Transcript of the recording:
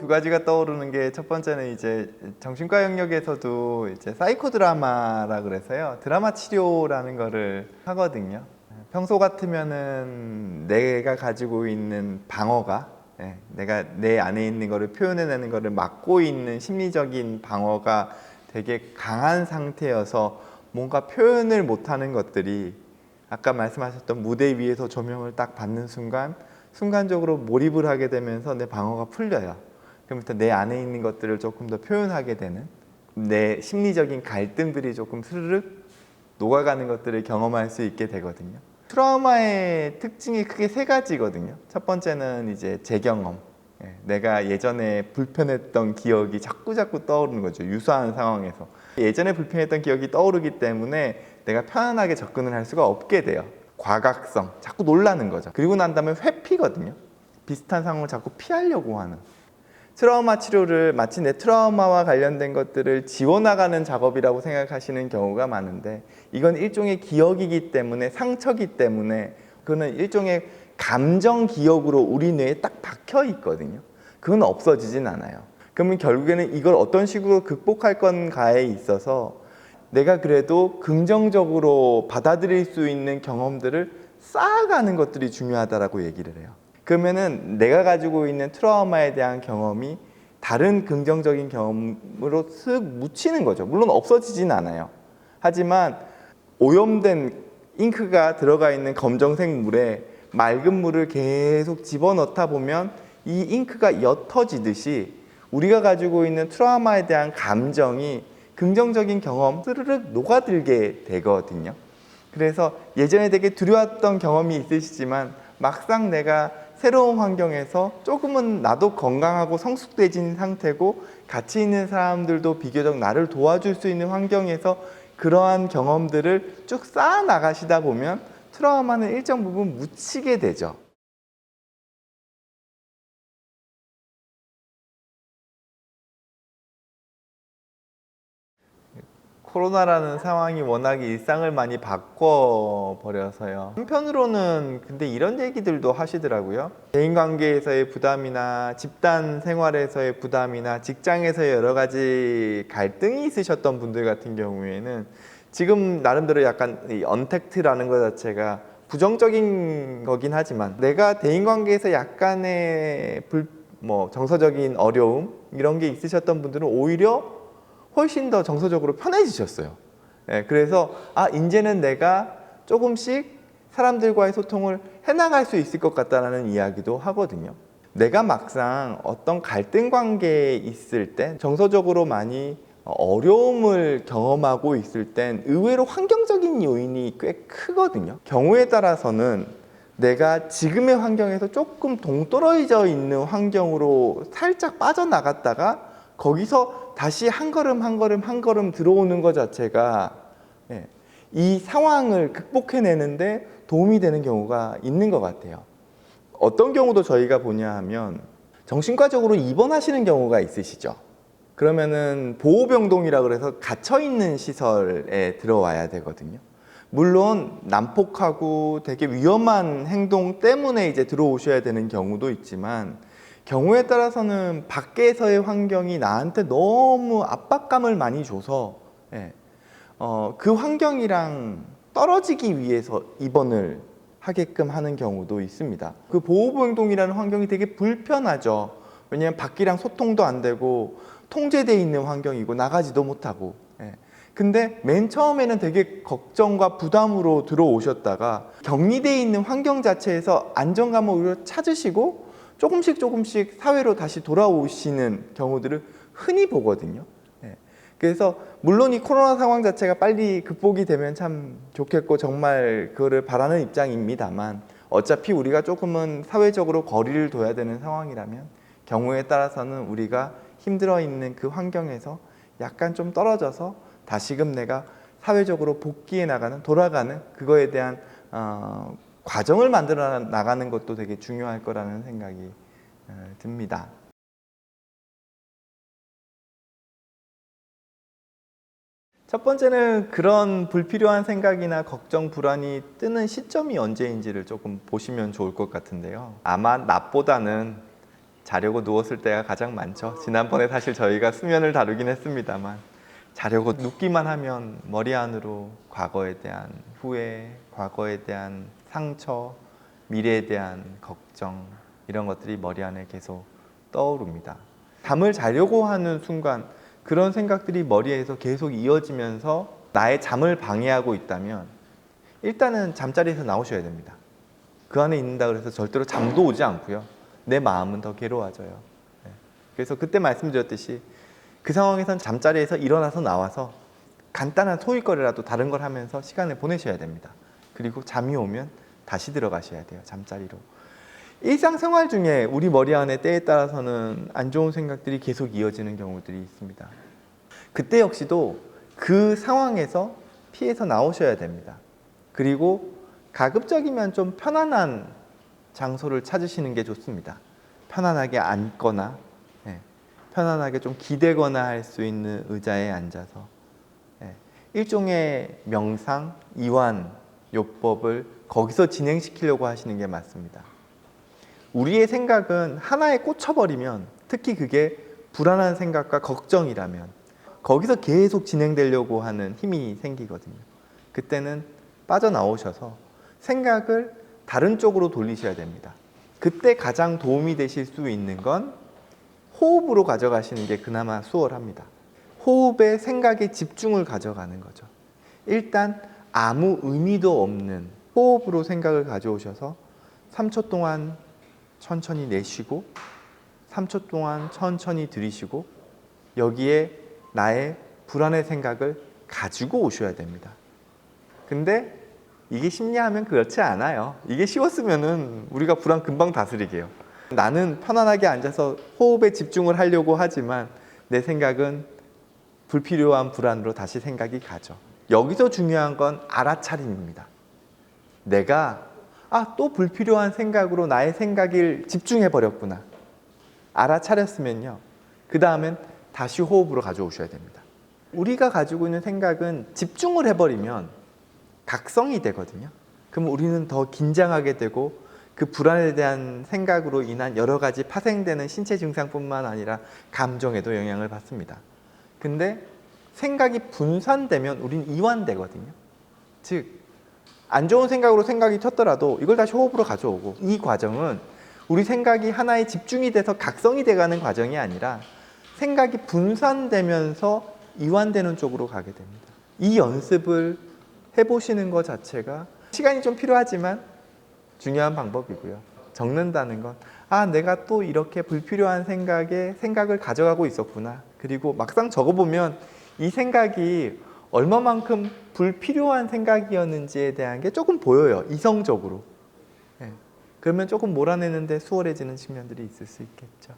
두 가지가 떠오르는 게, 첫 번째는 이제 정신과 영역에서도 이제 사이코 드라마라 그래서요, 드라마 치료라는 거를 하거든요. 평소 같으면은 내가 가지고 있는 방어가, 내가 내 안에 있는 거를 표현해내는 거를 막고 있는 심리적인 방어가 되게 강한 상태여서 뭔가 표현을 못하는 것들이, 아까 말씀하셨던 무대 위에서 조명을 딱 받는 순간 순간적으로 몰입을 하게 되면서 내 방어가 풀려요. 그러면서 내 안에 있는 것들을 조금 더 표현하게 되는, 내 심리적인 갈등들이 조금 스르륵 녹아가는 것들을 경험할 수 있게 되거든요. 트라우마의 특징이 크게 세 가지거든요. 첫 번째는 이제 재경험. 내가 예전에 불편했던 기억이 자꾸 떠오르는 거죠. 유사한 상황에서. 예전에 불편했던 기억이 떠오르기 때문에 내가 편안하게 접근을 할 수가 없게 돼요. 과각성, 자꾸 놀라는 거죠. 그리고 난 다음에 회피거든요. 비슷한 상황을 자꾸 피하려고 하는. 트라우마 치료를 마치 내 트라우마와 관련된 것들을 지워나가는 작업이라고 생각하시는 경우가 많은데, 이건 일종의 기억이기 때문에, 상처기 때문에, 그거는 일종의 감정 기억으로 우리 뇌에 딱 박혀 있거든요. 그건 없어지진 않아요. 그러면 결국에는 이걸 어떤 식으로 극복할 건가에 있어서 내가 그래도 긍정적으로 받아들일 수 있는 경험들을 쌓아가는 것들이 중요하다고 얘기를 해요. 그러면은 내가 가지고 있는 트라우마에 대한 경험이 다른 긍정적인 경험으로 쓱 묻히는 거죠. 물론 없어지진 않아요. 하지만 오염된 잉크가 들어가 있는 검정색 물에 맑은 물을 계속 집어넣다 보면 이 잉크가 옅어지듯이 우리가 가지고 있는 트라우마에 대한 감정이 긍정적인 경험 스르륵 녹아들게 되거든요. 그래서 예전에 되게 두려웠던 경험이 있으시지만 막상 내가 새로운 환경에서 조금은 나도 건강하고 성숙해진 상태고 같이 있는 사람들도 비교적 나를 도와줄 수 있는 환경에서 그러한 경험들을 쭉 쌓아 나가시다 보면 트라우마는 일정 부분 묻히게 되죠. 코로나라는 상황이 워낙 일상을 많이 바꿔버려서요. 한편으로는 근데 이런 얘기들도 하시더라고요. 대인관계에서의 부담이나 집단 생활에서의 부담이나 직장에서의 여러 가지 갈등이 있으셨던 분들 같은 경우에는 지금 나름대로 약간 이 언택트라는 것 자체가 부정적인 거긴 하지만, 내가 대인관계에서 약간의 정서적인 어려움 이런 게 있으셨던 분들은 오히려 훨씬 더 정서적으로 편해지셨어요. 그래서 이제는 내가 조금씩 사람들과의 소통을 해나갈 수 있을 것 같다는 이야기도 하거든요. 내가 막상 어떤 갈등 관계에 있을 때, 정서적으로 많이 어려움을 경험하고 있을 땐 의외로 환경적인 요인이 꽤 크거든요. 경우에 따라서는 내가 지금의 환경에서 조금 동떨어져 있는 환경으로 살짝 빠져나갔다가 거기서 다시 한 걸음 들어오는 것 자체가 이 상황을 극복해내는데 도움이 되는 경우가 있는 것 같아요. 어떤 경우도 저희가 보냐 하면, 정신과적으로 입원하시는 경우가 있으시죠. 그러면은 보호병동이라 그래서 갇혀있는 시설에 들어와야 되거든요. 물론 난폭하고 되게 위험한 행동 때문에 이제 들어오셔야 되는 경우도 있지만, 경우에 따라서는 밖에서의 환경이 나한테 너무 압박감을 많이 줘서 그 환경이랑 떨어지기 위해서 입원을 하게끔 하는 경우도 있습니다. 그 보호병동이라는 환경이 되게 불편하죠. 왜냐하면 밖이랑 소통도 안 되고 통제되어 있는 환경이고 나가지도 못하고. 근데 맨 처음에는 되게 걱정과 부담으로 들어오셨다가 격리되어 있는 환경 자체에서 안정감을 오히려 찾으시고 조금씩 사회로 다시 돌아오시는 경우들을 흔히 보거든요. 그래서 물론 이 코로나 상황 자체가 빨리 극복이 되면 참 좋겠고 정말 그거를 바라는 입장입니다만, 어차피 우리가 조금은 사회적으로 거리를 둬야 되는 상황이라면 경우에 따라서는 우리가 힘들어 있는 그 환경에서 약간 좀 떨어져서 다시금 내가 사회적으로 복귀해 나가는, 돌아가는 그거에 대한 과정을 만들어 나가는 것도 되게 중요할 거라는 생각이 듭니다. 첫 번째는 그런 불필요한 생각이나 걱정, 불안이 뜨는 시점이 언제인지를 조금 보시면 좋을 것 같은데요. 아마 낮보다는 자려고 누웠을 때가 가장 많죠. 지난번에 사실 저희가 수면을 다루긴 했습니다만 자려고 눕기만 하면 머리 안으로 과거에 대한 후회, 과거에 대한 상처, 미래에 대한 걱정 이런 것들이 머리 안에 계속 떠오릅니다. 잠을 자려고 하는 순간 그런 생각들이 머리에서 계속 이어지면서 나의 잠을 방해하고 있다면 일단은 잠자리에서 나오셔야 됩니다. 그 안에 있는다 그래서 절대로 잠도 오지 않고요. 내 마음은 더 괴로워져요. 그래서 그때 말씀드렸듯이 그 상황에선 잠자리에서 일어나서 나와서 간단한 소일거리라도 다른 걸 하면서 시간을 보내셔야 됩니다. 그리고 잠이 오면 다시 들어가셔야 돼요. 잠자리로. 일상생활 중에 우리 머리 안에 때에 따라서는 안 좋은 생각들이 계속 이어지는 경우들이 있습니다. 그때 역시도 그 상황에서 피해서 나오셔야 됩니다. 그리고 가급적이면 좀 편안한 장소를 찾으시는 게 좋습니다. 편안하게 앉거나 편안하게 좀 기대거나 할 수 있는 의자에 앉아서 일종의 명상, 이완, 요법을 거기서 진행시키려고 하시는 게 맞습니다. 우리의 생각은 하나에 꽂혀버리면, 특히 그게 불안한 생각과 걱정이라면 거기서 계속 진행되려고 하는 힘이 생기거든요. 그때는 빠져나오셔서 생각을 다른 쪽으로 돌리셔야 됩니다. 그때 가장 도움이 되실 수 있는 건 호흡으로 가져가시는 게 그나마 수월합니다. 호흡에 생각의 집중을 가져가는 거죠. 일단 아무 의미도 없는 호흡으로 생각을 가져오셔서 3초 동안 천천히 내쉬고 3초 동안 천천히 들이쉬고 여기에 나의 불안의 생각을 가지고 오셔야 됩니다. 근데 이게 쉽냐 하면 그렇지 않아요. 이게 쉬웠으면은 우리가 불안 금방 다스리게요. 나는 편안하게 앉아서 호흡에 집중을 하려고 하지만 내 생각은 불필요한 불안으로 다시 생각이 가죠. 여기서 중요한 건 알아차림입니다. 내가 또 불필요한 생각으로 나의 생각을 집중해 버렸구나. 알아차렸으면요. 그 다음엔 다시 호흡으로 가져오셔야 됩니다. 우리가 가지고 있는 생각은 집중을 해버리면 각성이 되거든요. 그럼 우리는 더 긴장하게 되고 그 불안에 대한 생각으로 인한 여러 가지 파생되는 신체 증상뿐만 아니라 감정에도 영향을 받습니다. 근데 생각이 분산되면 우린 이완되거든요. 즉 안 좋은 생각으로 생각이 쳤더라도 이걸 다시 호흡으로 가져오고, 이 과정은 우리 생각이 하나에 집중이 돼서 각성이 돼가는 과정이 아니라 생각이 분산되면서 이완되는 쪽으로 가게 됩니다. 이 연습을 해보시는 것 자체가 시간이 좀 필요하지만 중요한 방법이고요. 적는다는 건 내가 또 이렇게 불필요한 생각을 가져가고 있었구나. 그리고 막상 적어보면 이 생각이 얼마만큼 불필요한 생각이었는지에 대한 게 조금 보여요. 이성적으로. 그러면 조금 몰아내는데 수월해지는 측면들이 있을 수 있겠죠.